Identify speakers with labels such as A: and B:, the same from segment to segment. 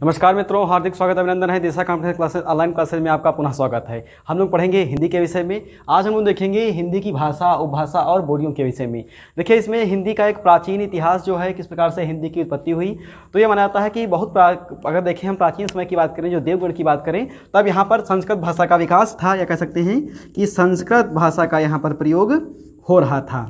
A: नमस्कार मित्रों, हार्दिक स्वागत अभिनंदन है। दिशा कॉम्पिटिशन क्लासेस ऑनलाइन क्लासेस में आपका पुनः स्वागत है। हम लोग पढ़ेंगे हिंदी के विषय में। आज हम लोग देखेंगे हिंदी की भाषा, उपभाषा और बोलियों के विषय में। देखिए, इसमें हिंदी का एक प्राचीन इतिहास जो है, किस प्रकार से हिंदी की उत्पत्ति हुई। तो ये माना जाता है कि अगर देखें हम प्राचीन समय की बात करें, जो देवगढ़ की बात करें, तब यहाँ पर संस्कृत भाषा का विकास था, या कह सकते हैं कि संस्कृत भाषा का यहाँ पर प्रयोग हो रहा था।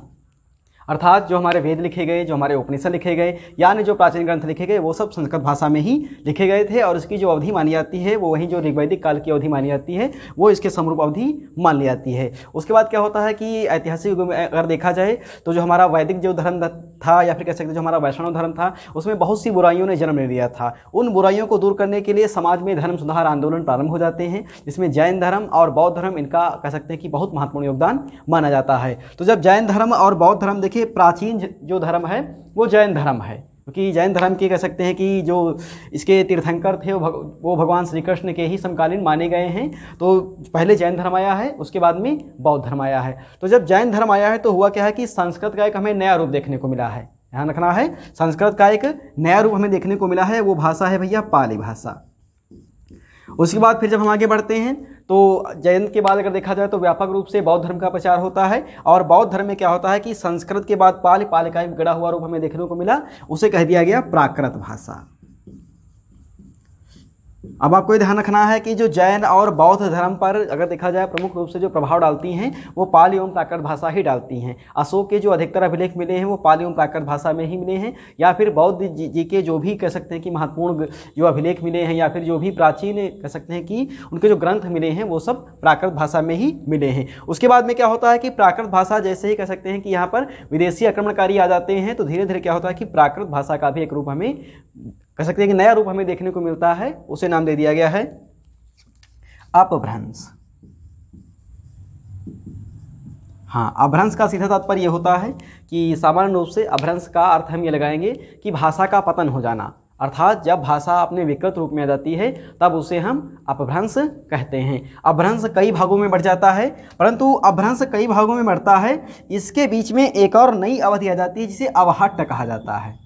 A: अर्थात जो हमारे वेद लिखे गए, जो हमारे उपनिषद लिखे गए, यानी जो प्राचीन ग्रंथ लिखे गए, वो सब संस्कृत भाषा में ही लिखे गए थे। और इसकी जो अवधि मानी जाती है, वो वही जो ऋग्वैदिक काल की अवधि मानी जाती है, वो इसके समरूप अवधि मान ली जाती है। उसके बाद क्या होता है कि ऐतिहासिक युग में अगर देखा जाए तो जो हमारा वैदिक जो धर्म था, या फिर कह सकते हैं जो हमारा वैष्णव धर्म था, उसमें बहुत सी बुराइयों ने जन्म ले लिया था। उन बुराइयों को दूर करने के लिए समाज में धर्म सुधार आंदोलन प्रारंभ हो जाते हैं, जिसमें जैन धर्म और बौद्ध धर्म, इनका कह सकते हैं कि बहुत महत्वपूर्ण योगदान माना जाता है। तो जब जैन धर्म और बौद्ध धर्म, देखिए प्राचीन जो धर्म है वो जैन धर्म है, क्योंकि जैन धर्म की कह सकते हैं कि जो इसके तीर्थंकर थे वो भगवान श्री कृष्ण के ही समकालीन माने गए हैं। तो पहले जैन धर्म आया है, उसके बाद में बौद्ध धर्म आया है। तो जब जैन धर्म आया है तो हुआ क्या है कि संस्कृत का एक हमें नया रूप देखने को मिला है। ध्यान रखना है, संस्कृत का एक नया रूप हमें देखने को मिला है। वो भाषा है भैया पाली भाषा। उसके बाद फिर जब हम आगे बढ़ते हैं तो जैन के बाद अगर देखा जाए तो व्यापक रूप से बौद्ध धर्म का प्रचार होता है। और बौद्ध धर्म में क्या होता है कि संस्कृत के बाद पाली का एक बिगड़ा हुआ रूप हमें देखने को मिला, उसे कह दिया गया प्राकृत भाषा। अब आपको ये ध्यान रखना है कि जो जैन और बौद्ध धर्म पर अगर देखा जाए प्रमुख रूप से जो प्रभाव डालती हैं, वो पाली एवं प्राकृत भाषा ही डालती हैं। अशोक के जो अधिकतर अभिलेख मिले हैं वो पाली एवं प्राकृत भाषा में ही मिले हैं, या फिर बौद्ध जी के जो भी कह सकते हैं कि महत्वपूर्ण जो अभिलेख मिले हैं, या फिर जो भी प्राचीन कह सकते हैं कि उनके जो ग्रंथ मिले हैं, वो सब प्राकृत भाषा में ही मिले हैं। उसके बाद में क्या होता है कि प्राकृत भाषा जैसे ही कह सकते हैं कि यहाँ पर विदेशी आक्रमणकारी आ जाते हैं, तो धीरे धीरे क्या होता है कि प्राकृत भाषा का भी एक रूप हमें कह सकते हैं कि नया रूप हमें देखने को मिलता है। उसे नाम दे दिया गया है अपभ्रंश। हाँ, अपभ्रंश का सीधा तात्पर्य यह होता है कि सामान्य रूप से अपभ्रंश का अर्थ हम ये लगाएंगे कि भाषा का पतन हो जाना। अर्थात जब भाषा अपने विकृत रूप में आ जाती है तब उसे हम अपभ्रंश कहते हैं। अपभ्रंश कई भागों में बढ़ जाता है, परंतु अपभ्रंश कई भागों में बढ़ता है, इसके बीच में एक और नई अवधि आ जाती है जिसे अवहट्ट कहा जाता है।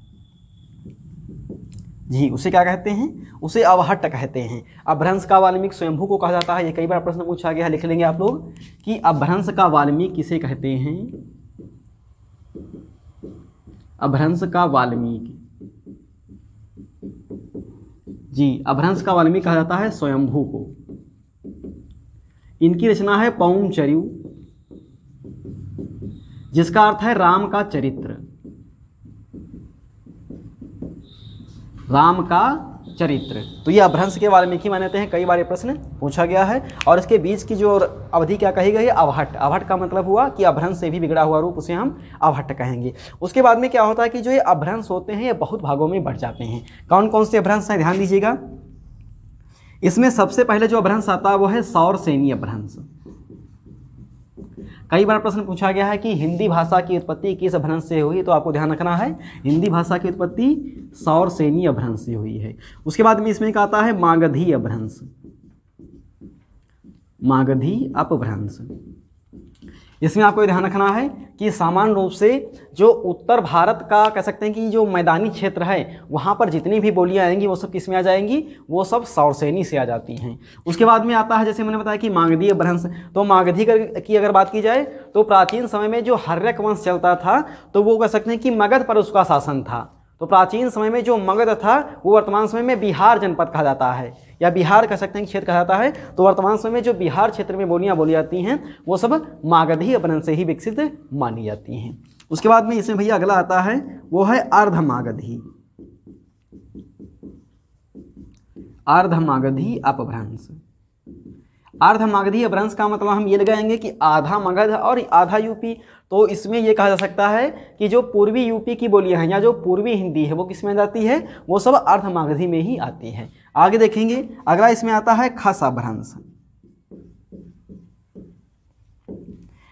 A: जी, उसे क्या कहते हैं? उसे अवहट्ट कहते हैं। अपभ्रंश का वाल्मीकि स्वयंभू को कहा जाता है। ये कई बार प्रश्न पूछा गया है, लिख लेंगे आप लोग कि अपभ्रंश का वाल्मीकि किसे कहते हैं? अपभ्रंश का वाल्मीकि, जी, अपभ्रंश का वाल्मीकि कहा जाता है स्वयंभू को। इनकी रचना है पौंचर्यु, जिसका अर्थ है राम का चरित्र। राम का चरित्र, तो ये अपभ्रंश के वाल्मीकि मानते हैं। कई बार ये प्रश्न पूछा गया है। और इसके बीच की जो अवधि क्या कही गई है? अवहट्ट। अवहट्ट का मतलब हुआ कि अपभ्रंश से भी बिगड़ा हुआ रूप, उसे हम अवहट्ट कहेंगे। उसके बाद में क्या होता है कि जो ये अपभ्रंश होते हैं ये बहुत भागों में बढ़ जाते हैं। कौन कौन से अपभ्रंश हैं, ध्यान दीजिएगा। इसमें सबसे पहले जो अपभ्रंश आता है वो है सौरसेनी अपभ्रंश। कई बार प्रश्न पूछा गया है कि हिंदी भाषा की उत्पत्ति किस अपभ्रंश से हुई, तो आपको ध्यान रखना है हिंदी भाषा की उत्पत्ति सौरसेनी अपभ्रंश से हुई है। उसके बाद में इसमें एक आता है मागधी अपभ्रंश। मागधी अपभ्रंश, इसमें आपको ध्यान रखना है कि सामान्य रूप से जो उत्तर भारत का कह सकते हैं कि जो मैदानी क्षेत्र है, वहाँ पर जितनी भी बोलियाँ आएंगी वो सब किस में आ जाएंगी? वो सब सौरसेनी से आ जाती हैं। उसके बाद में आता है, जैसे मैंने बताया कि मागधी अपभ्रंश। तो मागधी की अगर बात की जाए तो प्राचीन समय में जो हर्यक वंश चलता था, तो वो कह सकते हैं कि मगध पर उसका शासन था। तो प्राचीन समय में जो मगध था वो वर्तमान समय में बिहार जनपद कहा जाता है, या बिहार कह सकते हैं क्षेत्र कहा जाता है। तो वर्तमान समय में जो बिहार क्षेत्र में बोलियां बोली जाती हैं वो सब मागधी अपभ्रंश से ही विकसित मानी जाती हैं। उसके बाद में इसमें भैया अगला आता है, वो है अर्धमागधी। अर्धमागधी अपभ्रंश। अर्धमागधी अपभ्रंश का मतलब हम ये लगाएंगे कि आधा मगध और आधा यूपी। तो इसमें यह कहा जा सकता है कि जो पूर्वी यूपी की बोलियां हैं या जो पूर्वी हिंदी है वो किस में जाती है? वो सब अर्धमागधी में ही आती है। आगे देखेंगे, अगला इसमें आता है खस अपभ्रंश।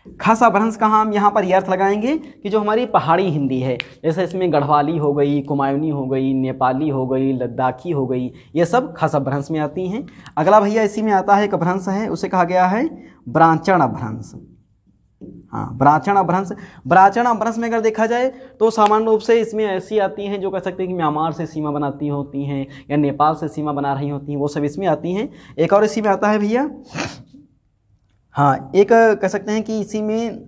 A: खस अपभ्रंश का हम यहाँ पर यह अर्थ लगाएंगे कि जो हमारी पहाड़ी हिंदी है, जैसे इसमें गढ़वाली हो गई, कुमायूनी हो गई, नेपाली हो गई, लद्दाखी हो गई, ये सब खस अपभ्रंश में आती हैं। अगला भैया इसी में आता है एक अपभ्रंश है, उसे कहा गया है ब्रांचण अपभ्रंश। हाँ, ब्राह्मण अपभ्रंश। ब्राह्मण अपभ्रंश में अगर देखा जाए तो सामान्य रूप से इसमें ऐसी आती हैं जो कह सकते हैं कि म्यांमार से सीमा बनाती होती हैं या नेपाल से सीमा बना रही होती हैं, वो सब इसमें आती हैं। एक और इसी में आता है भैया, हाँ, एक कह सकते हैं कि इसी में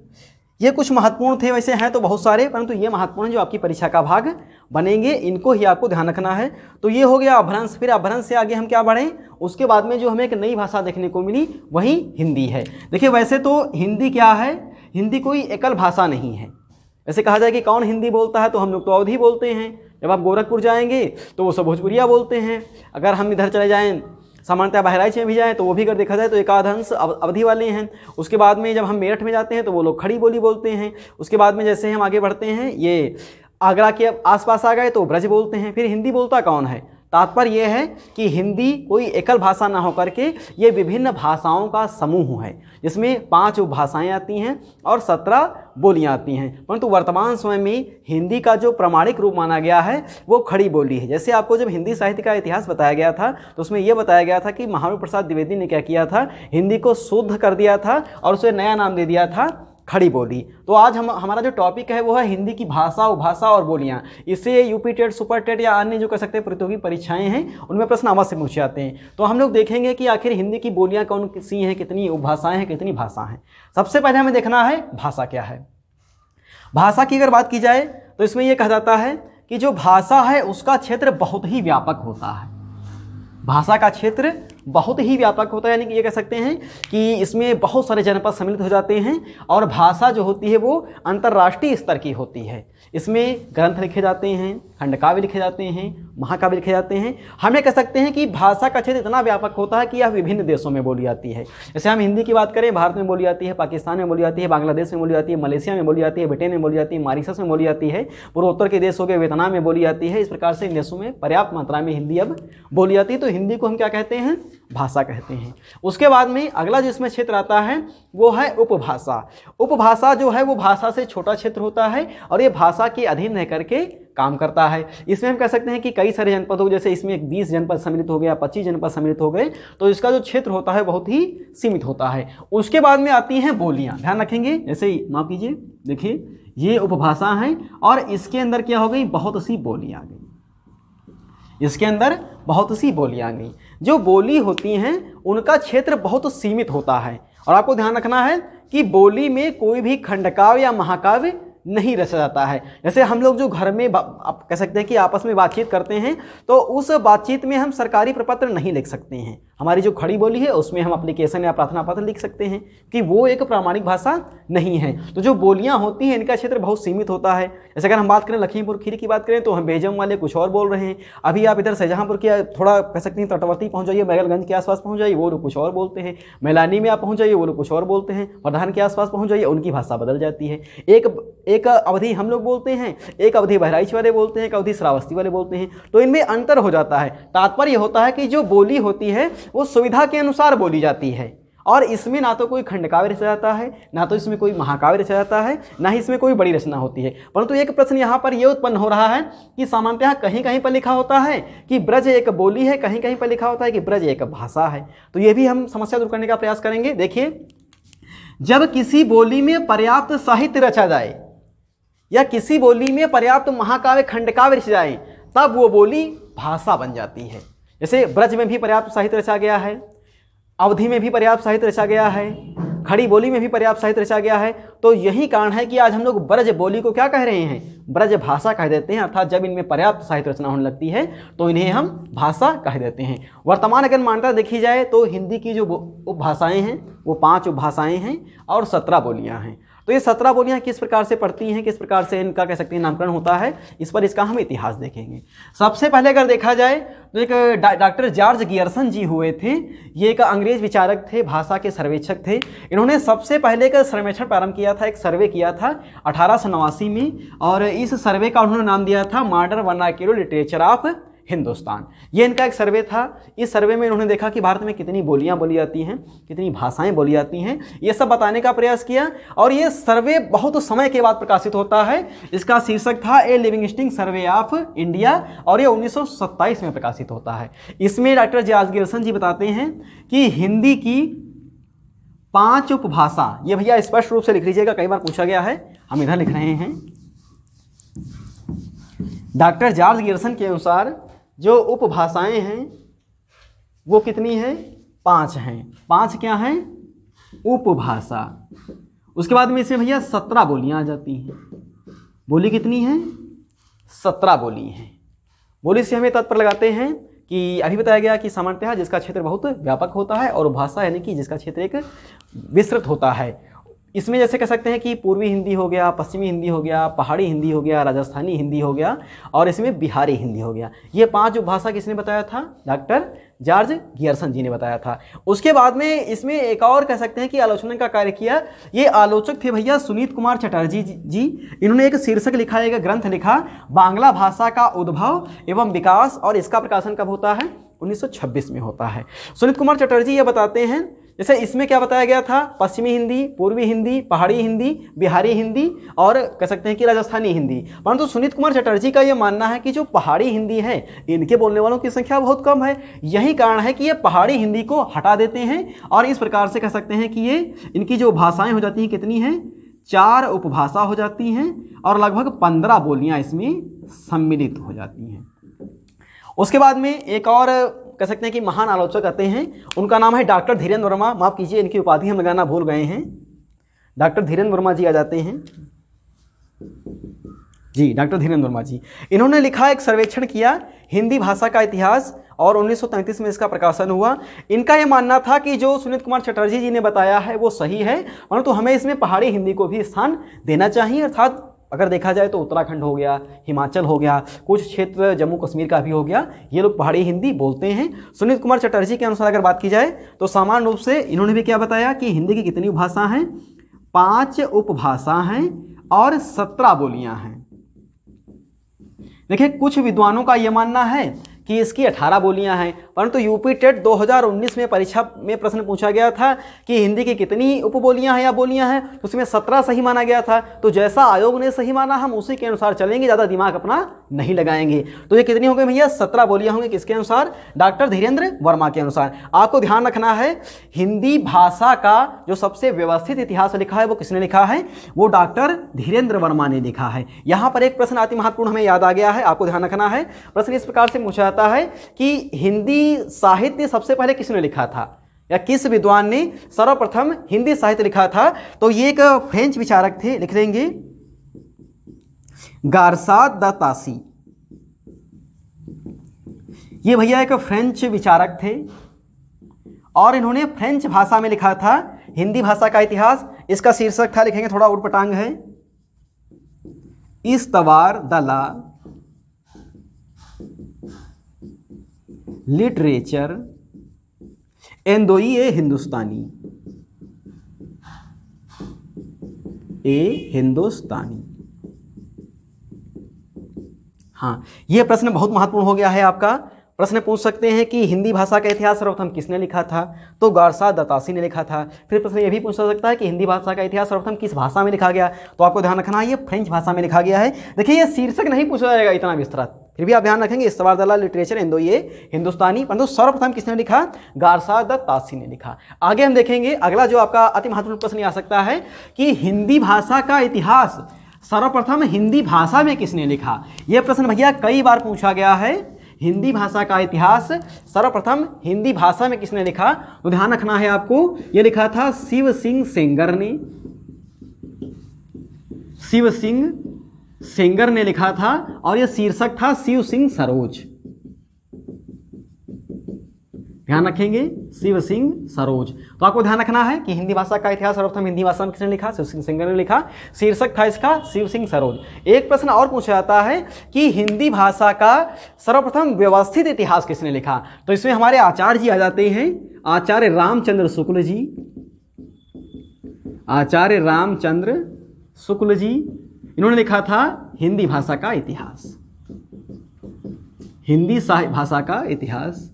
A: ये कुछ महत्वपूर्ण थे, वैसे हैं तो बहुत सारे, परंतु ये महत्वपूर्ण जो आपकी परीक्षा का भाग बनेंगे, इनको ही आपको ध्यान रखना है। तो ये हो गया अपभ्रंश। फिर अपभ्रंश से आगे हम क्या बढ़ें, उसके बाद में जो हमें एक नई भाषा देखने को मिली वही हिंदी है। देखिए वैसे तो हिंदी क्या है, हिंदी कोई एकल भाषा नहीं है। ऐसे कहा जाए कि कौन हिंदी बोलता है तो हम लोग तो अवधी बोलते हैं, जब आप गोरखपुर जाएंगे तो वो सब भोजपुरिया बोलते हैं। अगर हम इधर चले जाएँ सामान्यतः बहराइच में भी जाएँ तो वो भी अगर देखा जाए तो एकाध अंश अवधि वाले हैं। उसके बाद में जब हम मेरठ में जाते हैं तो वो लोग खड़ी बोली बोलते हैं। उसके बाद में जैसे हम आगे बढ़ते हैं, ये आगरा के आसपास आ गए तो ब्रज बोलते हैं। फिर हिंदी बोलता कौन है, तात्पर्य यह है कि हिंदी कोई एकल भाषा ना होकर के ये विभिन्न भाषाओं का समूह है, जिसमें 5 उपभाषाएं आती हैं और 17 बोलियां आती हैं। परंतु वर्तमान समय में हिंदी का जो प्रमाणिक रूप माना गया है वो खड़ी बोली है। जैसे आपको जब हिंदी साहित्य का इतिहास बताया गया था तो उसमें यह बताया गया था कि महावीर प्रसाद द्विवेदी ने क्या किया था, हिंदी को शुद्ध कर दिया था और उसे नया नाम दे दिया था खड़ी बोली। तो आज हमारा जो टॉपिक है वो है हिंदी की भाषा, उपभाषा और बोलियां। इससे यूपी टेट, सुपर टेट या अन्य जो कह सकते हैं प्रतियोगी परीक्षाएं हैं उनमें प्रश्न अवश्य पूछे जाते हैं। तो हम लोग देखेंगे कि आखिर हिंदी की बोलियां कौन सी हैं, कितनी उपभाषाएं हैं, कितनी भाषा हैं। सबसे पहले हमें देखना है भाषा क्या है। भाषा की अगर बात की जाए तो इसमें यह कहा जाता है कि जो भाषा है उसका क्षेत्र बहुत ही व्यापक होता है। भाषा का क्षेत्र बहुत ही व्यापक होता है, यानी कि ये कह सकते हैं कि इसमें बहुत सारे जनपद सम्मिलित हो जाते हैं और भाषा जो होती है वो अंतर्राष्ट्रीय स्तर की होती है। इसमें ग्रंथ लिखे जाते हैं, खंडकाव्य लिखे जाते हैं, महाकाव्य लिखे जाते हैं। हमें कह सकते हैं कि भाषा का क्षेत्र इतना व्यापक होता है कि यह विभिन्न देशों में बोली जाती है। जैसे हम हिंदी की बात करें, भारत में बोली जाती है, पाकिस्तान में बोली जाती है, बांग्लादेश में बोली जाती है, मलेशिया में बोली जाती है, ब्रिटेन में बोली जाती है, मॉरिशस में बोली जाती है, पूर्वोत्तर के देश हो गए वियतनाम में बोली जाती है। इस प्रकार से इन देशों में पर्याप्त मात्रा में हिंदी अब बोली जाती है। तो हिंदी को हम क्या कहते हैं, भाषा कहते हैं। उसके बाद में अगला जिसमें क्षेत्र आता है वो है उपभाषा। उपभाषा जो है वो भाषा से छोटा क्षेत्र होता है और ये भाषा के अधीन रह करके काम करता है। इसमें हम कह सकते हैं कि कई सारे जनपद हो, जैसे इसमें 20 जनपद सम्मिलित हो गए या 25 जनपद सम्मिलित हो गए, तो इसका जो क्षेत्र होता है बहुत ही सीमित होता है। उसके बाद में आती हैं बोलियां, ध्यान रखेंगे। जैसे माफ कीजिए, देखिए ये उपभाषा है और इसके अंदर क्या हो गई, बहुत सी बोलियां आ गई। इसके अंदर बहुत सी बोलियां आ गई। जो बोली होती हैं उनका क्षेत्र बहुत सीमित होता है और आपको ध्यान रखना है कि बोली में कोई भी खंडकाव्य या महाकाव्य नहीं रचा जाता है। जैसे हम लोग जो घर में आप कह सकते हैं कि आपस में बातचीत करते हैं तो उस बातचीत में हम सरकारी प्रपत्र नहीं लिख सकते हैं। हमारी जो खड़ी बोली है उसमें हम एप्लीकेशन या प्रार्थना पत्र लिख सकते हैं कि वो एक प्रामाणिक भाषा नहीं है। तो जो बोलियां होती हैं इनका क्षेत्र बहुत सीमित होता है। जैसे अगर हम बात करें लखीमपुर खीरी की बात करें तो हम बेजम वाले कुछ और बोल रहे हैं। अभी आप इधर शाहजहांपुर के थोड़ा कह सकते हैं तटवर्ती पहुंच जाइए, बैगलगंज के आसपास पहुंच जाइए, वो लोग कुछ और बोलते हैं। मैलानी में आप पहुंच जाइए, वो लोग कुछ और बोलते हैं। प्रधान के आसपास पहुंच जाइए, उनकी भाषा बदल जाती है। एक अवधि हम लोग बोलते हैं, एक अवधि बहराइच वाले बोलते हैं, एक अवधि श्रावस्ती वाले बोलते हैं। तो इनमें अंतर हो जाता है। तात्पर्य होता है कि जो बोली होती है वो सुविधा के अनुसार बोली जाती है और इसमें ना तो कोई खंडकाव्य रचा जाता है, ना तो इसमें कोई महाकाव्य रचा जाता है, ना ही इसमें कोई बड़ी रचना होती है। परंतु एक प्रश्न यहाँ पर यह उत्पन्न हो रहा है कि सामान्यतः कहीं कहीं पर लिखा होता है कि ब्रज एक बोली है, कहीं कहीं पर लिखा होता है कि ब्रज एक भाषा है। तो ये भी हम समस्या दूर करने का प्रयास करेंगे। देखिए, जब किसी बोली में पर्याप्त साहित्य रचा जाए या किसी बोली में पर्याप्त महाकाव्य खंडकाव्य रच जाए तब वो बोली भाषा बन जाती है। जैसे ब्रज में भी पर्याप्त साहित्य रचा गया है, अवधि में भी पर्याप्त साहित्य रचा गया है, खड़ी बोली में भी पर्याप्त साहित्य रचा गया है। तो यही कारण है कि आज हम लोग ब्रज बोली को क्या कह रहे हैं, ब्रज भाषा कह देते हैं। अर्थात जब इनमें पर्याप्त साहित्य रचना होने लगती है तो इन्हें हम भाषा कह देते हैं। वर्तमान अगर मान्यता देखी जाए तो हिंदी की जो उपभाषाएं हैं वो 5 उपभाषाएं हैं और 17 बोलियां हैं। तो ये 17 बोलियां किस प्रकार से पढ़ती हैं, किस प्रकार से इनका कह सकते हैं नामकरण होता है, इस पर इसका हम इतिहास देखेंगे। सबसे पहले अगर देखा जाए तो एक डॉक्टर जॉर्ज गियर्सन जी हुए थे। ये एक अंग्रेज विचारक थे, भाषा के सर्वेक्षक थे। इन्होंने सबसे पहले एक सर्वेक्षण प्रारंभ किया था, एक सर्वे किया था 1889 में और इस सर्वे का उन्होंने नाम दिया था modern vernacular literature of Hindustan. ये इनका एक सर्वे था। इस सर्वे में इन्होंने देखा कि भारत में कितनी बोलियां बोली जाती हैं, कितनी भाषाएं बोली जाती हैं, ये सब बताने का प्रयास किया। और ये सर्वे बहुत समय के बाद प्रकाशित होता है। इसका शीर्षक था ए लिविंगस्टन सर्वे ऑफ इंडिया और ये 1927 में प्रकाशित होता है। इसमें डॉक्टर जॉर्ज गियर्सन जी बताते हैं कि हिंदी की 5 उपभाषा, ये भैया स्पष्ट रूप से लिख लीजिएगा, कई बार पूछा गया है, हम इधर लिख रहे हैं। डॉक्टर जॉर्ज गियर्सन के अनुसार जो उपभाषाएं हैं वो कितनी हैं? 5 हैं। 5 क्या हैं? उपभाषा। उसके बाद में इसमें भैया 17 बोलियां आ जाती हैं। बोली कितनी हैं? 17 बोली हैं। बोली से हमें तात्पर्य लगाते हैं कि अभी बताया गया कि सामान्यतः जिसका क्षेत्र बहुत व्यापक होता है और भाषा यानी कि जिसका क्षेत्र एक विस्तृत होता है। इसमें जैसे कह सकते हैं कि पूर्वी हिंदी हो गया, पश्चिमी हिंदी हो गया, पहाड़ी हिंदी हो गया, राजस्थानी हिंदी हो गया और इसमें बिहारी हिंदी हो गया। ये 5 उपभाषा किसने बताया था? डॉक्टर जॉर्ज गियर्सन जी ने बताया था। उसके बाद में इसमें एक और कह सकते हैं कि आलोचना का कार्य किया। ये आलोचक थे भैया सुनीत कुमार चटर्जी जी। इन्होंने एक शीर्षक लिखा, एक ग्रंथ लिखा, बांग्ला भाषा का उद्भव एवं विकास, और इसका प्रकाशन कब होता है? 1926 में होता है। सुनीत कुमार चटर्जी ये बताते हैं, जैसे इसमें क्या बताया गया था? पश्चिमी हिंदी, पूर्वी हिंदी, पहाड़ी हिंदी, बिहारी हिंदी और कह सकते हैं कि राजस्थानी हिंदी। परंतु सुनीत कुमार चटर्जी का यह मानना है कि जो पहाड़ी हिंदी है इनके बोलने वालों की संख्या बहुत कम है। यही कारण है कि ये पहाड़ी हिंदी को हटा देते हैं और इस प्रकार से कह सकते हैं कि ये इनकी जो भाषाएं हो जाती हैं कितनी हैं? 4 उपभाषा हो जाती हैं और लगभग 15 बोलियां इसमें सम्मिलित हो जाती हैं। उसके बाद में एक और कह सकते हैं कि महान आलोचक आते हैं, उनका नाम है डॉक्टर धीरेन्द्र वर्मा। माफ कीजिए, इनकी उपाधि हम लगाना भूल गए हैं। डॉक्टर धीरेन्द्र वर्मा जी आ जाते हैं जी, डॉक्टर धीरेन्द्र वर्मा जी। इन्होंने लिखा, एक सर्वेक्षण किया हिंदी भाषा का इतिहास और 1933 में इसका प्रकाशन हुआ। इनका यह मानना था कि जो सुनीत कुमार चटर्जी जी ने बताया है वो सही है, परंतु हमें इसमें पहाड़ी हिंदी को भी स्थान देना चाहिए। अर्थात अगर देखा जाए तो उत्तराखंड हो गया, हिमाचल हो गया, कुछ क्षेत्र जम्मू कश्मीर का भी हो गया, ये लोग पहाड़ी हिंदी बोलते हैं। सुनीत कुमार चटर्जी के अनुसार अगर बात की जाए तो सामान्य रूप से इन्होंने भी क्या बताया कि हिंदी की कितनी उपभाषा हैं? 5 उपभाषा हैं और 17 बोलियां हैं। देखिए, कुछ विद्वानों का यह मानना है कि इसकी 18 बोलियां हैं, परंतु यूपी टेट 2019 में परीक्षा में प्रश्न पूछा गया था कि हिंदी की कितनी उपबोलियां हैं या बोलियां हैं, तो उसमें 17 सही माना गया था। तो जैसा आयोग ने सही माना हम उसी के अनुसार चलेंगे, ज़्यादा दिमाग अपना नहीं लगाएंगे। तो ये कितनी होंगी भैया? 17 बोलियां होंगी। किसके अनुसार? डॉक्टर धीरेन्द्र वर्मा के अनुसार। आपको ध्यान रखना है, हिंदी भाषा का जो सबसे व्यवस्थित इतिहास लिखा है वो किसने लिखा है? वो डॉक्टर धीरेन्द्र वर्मा ने लिखा है। यहाँ पर एक प्रश्न अति महत्वपूर्ण हमें याद आ गया है, आपको ध्यान रखना है। प्रश्न इस प्रकार से पूछा है कि हिंदी साहित्य सबसे पहले किसने लिखा था या किस विद्वान ने सर्वप्रथम हिंदी साहित्य लिखा था? तो ये एक फ्रेंच विचारक थे, लिख देंगे गारसा द तासी। ये भैया एक फ्रेंच विचारक थे और इन्होंने फ्रेंच भाषा में लिखा था हिंदी भाषा का इतिहास। इसका शीर्षक था, लिखेंगे थोड़ा उटपटांग है, इस्तवार द ला लिटरेचर एंदोई ए हिंदुस्तानी, ए हिंदुस्तानी। हाँ, यह प्रश्न बहुत महत्वपूर्ण हो गया है आपका। प्रश्न पूछ सकते हैं कि हिंदी भाषा का इतिहास सर्वप्रथम किसने लिखा था? तो गारसा द तासी ने लिखा था। फिर प्रश्न यह भी पूछ सकता है कि हिंदी भाषा का इतिहास सर्वप्रथम किस भाषा में लिखा गया? तो आपको ध्यान रखना है ये फ्रेंच भाषा में लिखा गया है। देखिए, ये शीर्षक नहीं पूछा जाएगा इतना विस्तृत, फिर भी आप ध्यान रखेंगे इस्तवार द ला लिटरेचर एंदोई ए हिंदुस्तानी, परंतु सर्वप्रथम किसने लिखा? गारसा द तासी ने लिखा। आगे हम देखेंगे अगला जो आपका अति महत्वपूर्ण प्रश्न आ सकता है कि हिंदी भाषा का इतिहास सर्वप्रथम हिंदी भाषा में किसने लिखा? यह प्रश्न भैया कई बार पूछा गया है। हिंदी भाषा का इतिहास सर्वप्रथम हिंदी भाषा में किसने लिखा? तो ध्यान रखना है आपको, यह लिखा था शिव सिंह सेंगर ने। शिव सिंह सेंगर ने लिखा था और यह शीर्षक था शिव सिंह सरोज। ध्यान रखेंगे, शिव सिंह सरोज। तो आपको ध्यान रखना है कि हिंदी भाषा का इतिहास सर्वप्रथम हिंदी भाषा में किसने लिखा? शिव सिंह सेंगर ने लिखा। शीर्षक था इसका शिव सिंह सरोज। एक प्रश्न और पूछा जाता है कि हिंदी भाषा का सर्वप्रथम व्यवस्थित इतिहास किसने लिखा? तो इसमें हमारे आचार्य जी आ जाते हैं, आचार्य रामचंद्र शुक्ल जी। आचार्य रामचंद्र शुक्ल जी, इन्होंने लिखा था हिंदी भाषा का इतिहास, हिंदी भाषा का इतिहास।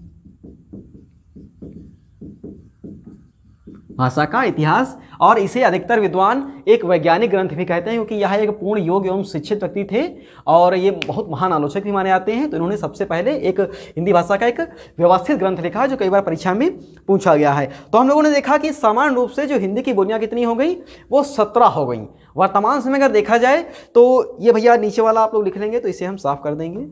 A: भाषा का इतिहास, और इसे अधिकतर विद्वान एक वैज्ञानिक ग्रंथ भी कहते हैं, क्योंकि यह एक पूर्ण योग्य एवं शिक्षित व्यक्ति थे और ये बहुत महान आलोचक भी माने जाते हैं। तो इन्होंने सबसे पहले एक हिंदी भाषा का एक व्यवस्थित ग्रंथ लिखा जो कई बार परीक्षा में पूछा गया है। तो हम लोगों ने देखा कि सामान्य रूप से जो हिंदी की बोलियां कितनी हो गई, वो 17 हो गई। वर्तमान समय अगर देखा जाए तो ये भैया नीचे वाला आप लोग लिख लेंगे, तो इसे हम साफ कर देंगे।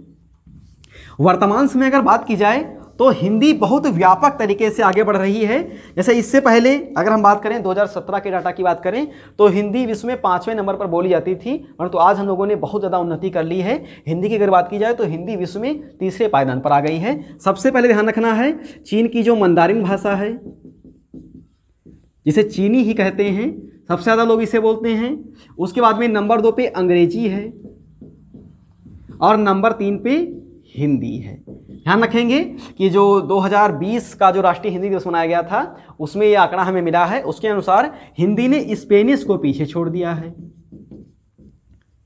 A: वर्तमान समय अगर बात की जाए तो हिंदी बहुत व्यापक तरीके से आगे बढ़ रही है। जैसे इससे पहले अगर हम बात करें 2017 के डाटा की बात करें तो हिंदी विश्व में 5वें नंबर पर बोली जाती थी, परंतु आज हम लोगों ने बहुत ज़्यादा उन्नति कर ली है। हिंदी की अगर बात की जाए तो हिंदी विश्व में 3रे पायदान पर आ गई है। सबसे पहले ध्यान रखना है चीन की जो मंदारिन भाषा है, जिसे चीनी ही कहते हैं, सबसे ज़्यादा लोग इसे बोलते हैं। उसके बाद में नंबर 2 पे अंग्रेजी है और नंबर 3 पे हिंदी है। ध्यान रखेंगे कि जो 2020 का जो राष्ट्रीय हिंदी दिवस मनाया गया था उसमें ये आंकड़ा हमें मिला है, उसके अनुसार हिंदी ने स्पेनिश को पीछे छोड़ दिया है।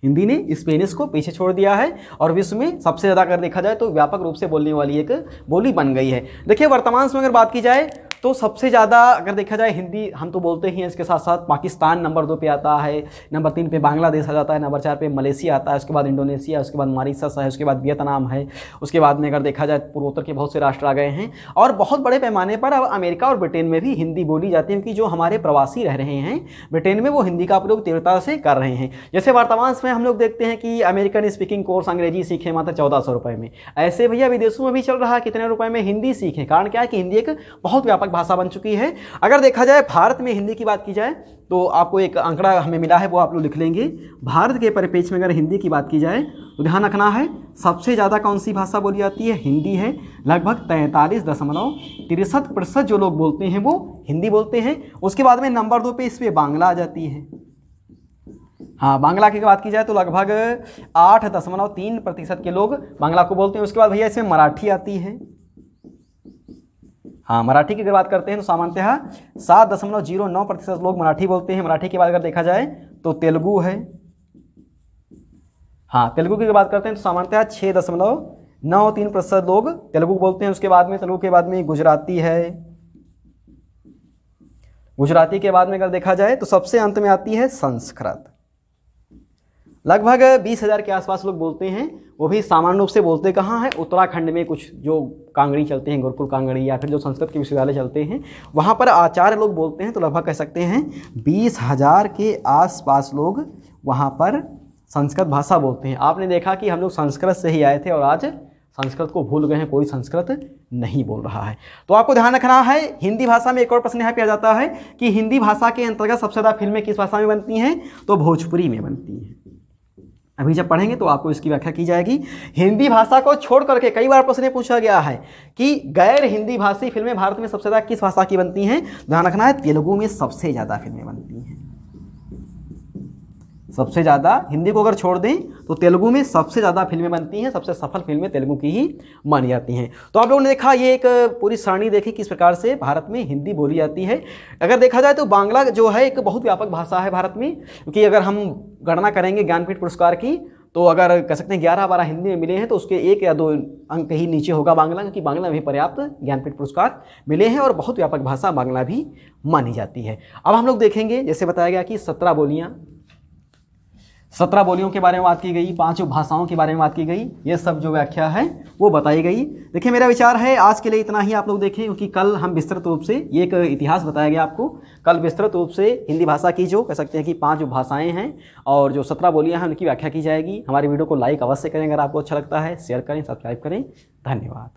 A: हिंदी ने स्पेनिश को पीछे छोड़ दिया है और विश्व में सबसे ज़्यादा अगर देखा जाए तो व्यापक रूप से बोलने वाली एक बोली बन गई है। देखिए वर्तमान समय अगर बात की जाए तो सबसे ज़्यादा अगर देखा जाए हिंदी हम तो बोलते ही हैं, इसके साथ साथ पाकिस्तान नंबर 2 पे आता है, नंबर 3 पे बांग्लादेश आ जाता है, नंबर 4 पे मलेशिया आता है, उसके बाद इंडोनेशिया, उसके बाद मॉरिशस है, उसके बाद वियतनाम है, उसके बाद में अगर देखा जाए पूर्वोत्तर के बहुत से राष्ट्र आ गए हैं और बहुत बड़े पैमाने पर अब अमेरिका और ब्रिटेन में भी हिंदी बोली जाती है, क्योंकि जो हमारे प्रवासी रह रहे हैं ब्रिटेन में वो हिंदी का प्रयोग तीव्रता से कर रहे हैं। जैसे वर्तमान समय हम लोग देखते हैं कि अमेरिकन स्पीकिंग कोर्स अंग्रेजी सीखे मात्र 1400 रुपये में, ऐसे भैया विदेशों में भी चल रहा है कितने रुपए में हिंदी सीखें। कारण क्या है कि हिंदी एक बहुत व्यापक भाषा बन चुकी है। अगर देखा जाए भारत में हिंदी की बात की जाए तो आपको एक आंकड़ा हमें मिला है, वो आप लोग लिख लेंगे। भारत के परिप्रेक्ष्य में अगर हिंदी की बात की जाए तो ध्यान रखना है सबसे ज़्यादा कौन सी भाषा बोली जाती है, हिंदी है। लगभग 43.63% जो लोग बोलते हैं वो हिंदी बोलते हैं। उसके बाद में नंबर 2 पे इस पर बांग्ला आ जाती है। हाँ, बांग्ला की बात की जाए तो लगभग 8.3% के लोग बांग्ला को बोलते हैं। उसके बाद भैया इसमें मराठी आती है। हाँ, मराठी की अगर बात करते हैं तो सामान्यतः 7.09% लोग मराठी बोलते हैं। मराठी के बाद अगर देखा जाए तो तेलुगु है। हाँ, तेलुगु की बात करते हैं तो सामान्यतः 6.93% लोग तेलुगु बोलते हैं। उसके बाद में तेलुगु के बाद में गुजराती है। गुजराती के बाद में अगर देखा जाए तो सबसे अंत में आती है संस्कृत। लगभग 20,000 के आसपास लोग बोलते हैं, वो भी सामान्य रूप से बोलते कहाँ हैं, उत्तराखंड में कुछ जो कांगड़ी चलते हैं, गुरुकुल कांगड़ी, या फिर जो संस्कृत के विश्वविद्यालय चलते हैं वहाँ पर आचार्य लोग बोलते हैं। तो लगभग कह सकते हैं 20,000 के आसपास लोग वहाँ पर संस्कृत भाषा बोलते हैं। आपने देखा कि हम लोग संस्कृत से ही आए थे और आज संस्कृत को भूल गए हैं, कोई संस्कृत नहीं बोल रहा है। तो आपको ध्यान रखना है हिंदी भाषा में एक और प्रश्न यहाँ पे आ जाता है कि हिंदी भाषा के अंतर्गत सबसे ज़्यादा फिल्में किस भाषा में बनती हैं, तो भोजपुरी में बनती हैं। अभी जब पढ़ेंगे तो आपको इसकी व्याख्या की जाएगी। हिंदी भाषा को छोड़ करके कई बार प्रश्न पूछा गया है कि गैर हिंदी भाषी फिल्में भारत में सबसे ज़्यादा किस भाषा की बनती हैं। ध्यान रखना है तेलुगु में सबसे ज़्यादा फिल्में बनती हैं। सबसे ज़्यादा हिंदी को अगर छोड़ दें तो तेलुगु में सबसे ज़्यादा फिल्में बनती हैं। सबसे सफल फिल्में तेलुगु की ही मानी जाती हैं। तो आप लोगों ने देखा ये एक पूरी सरणी देखी किस प्रकार से भारत में हिंदी बोली जाती है। अगर देखा जाए तो बांग्ला जो है एक बहुत व्यापक भाषा है भारत में, क्योंकि अगर हम गणना करेंगे ज्ञानपीठ पुरस्कार की तो अगर कह सकते हैं 11-12 हिंदी में मिले हैं तो उसके 1 या 2 अंक ही नीचे होगा बांग्ला, क्योंकि बांग्ला में भी पर्याप्त ज्ञानपीठ पुरस्कार मिले हैं और बहुत व्यापक भाषा बांग्ला भी मानी जाती है। अब हम लोग देखेंगे, जैसे बताया गया कि 17 बोलियों के बारे में बात की गई, 5 भाषाओं के बारे में बात की गई, ये सब जो व्याख्या है वो बताई गई। देखिए मेरा विचार है आज के लिए इतना ही आप लोग देखें, क्योंकि कल हम विस्तृत रूप से ये एक इतिहास बताया गया आपको। कल विस्तृत रूप से हिंदी भाषा की जो कह सकते हैं कि 5 भाषाएं हैं और जो 17 बोलियां हैं उनकी व्याख्या की जाएगी। हमारी वीडियो को लाइक अवश्य करें, अगर आपको अच्छा लगता है शेयर करें, सब्सक्राइब करें। धन्यवाद।